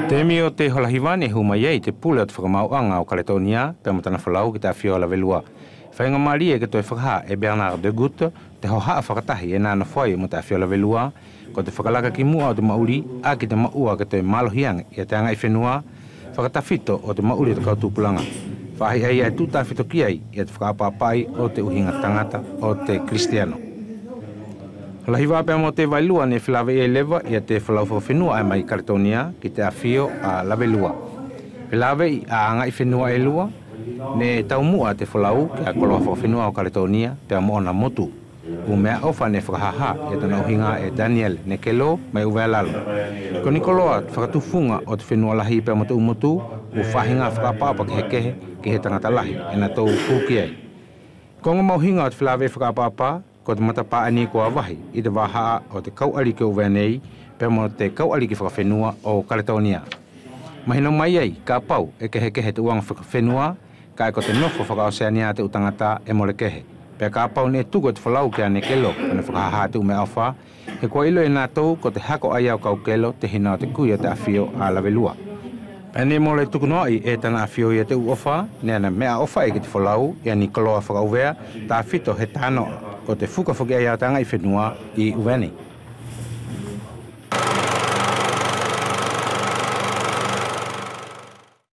Te mi o te holahiwane humaiei te pule o te whakamauanga o Kaletonia, pe matana whalau ki te awhiola velua. Whainga mari e ke toi whakaha e Bernard de Gut, te hohaa whakatahi e nāna whai mo te awhiola velua, ko te whakalaka ki mua o te mauri, a ki te maua ke toi malohiang i a te anga i whenua, whakatawhito o te mauri o te kautupulanga. Whahi ai e tūtawhito ki ai i a te whakapapai o te uhinga tangata o te Kristiano. Lahiwa pe mo te vailua ne whilawe e lewa i a te whalau whenua ai mai Kaletonia ki te awhio a lavelua. Whilawe i a anga i whenua e lua, ne taumua te whalau ki a koloa whenua o Kaletonia pe a moona motu. U mea ofa ne whakahaha i a tana uhinga e Daniel ne kelo mai uwea lalo. Ko ni koloa whakatufunga o te whenua lahi pe a motu umotu, u whahinga whakapapa ki he kehe ki he tangata lahi e na tau kuki ai. Ko ngā mauhinga o te whilawe whakapapa, ko te matapa ani ko awahi i te wahaa o te kauari ki uwea nei, pe mo te kauari ki whakawhenua o Kaletonia. Mahina mai ai, ka pau e kehe te uang whakawhenua, ka e ko te nofo whakaoseania te utangata e mole kehe. Pe ka pau ne tuko te whalau ki ane kelo, kone whakahaha te ume awha, he kua ilo e nātou ko te hako ai au kau kelo te hina o te kui o te awhio a lavelua. Ane mole tukunoi e tana awhio i a te uofa, ne ana mea ofa e ki te whalau, e ani koloa whakauwea, ta whito he tānoa, ko te whukawhaki ai au tanga i whenua i uweni.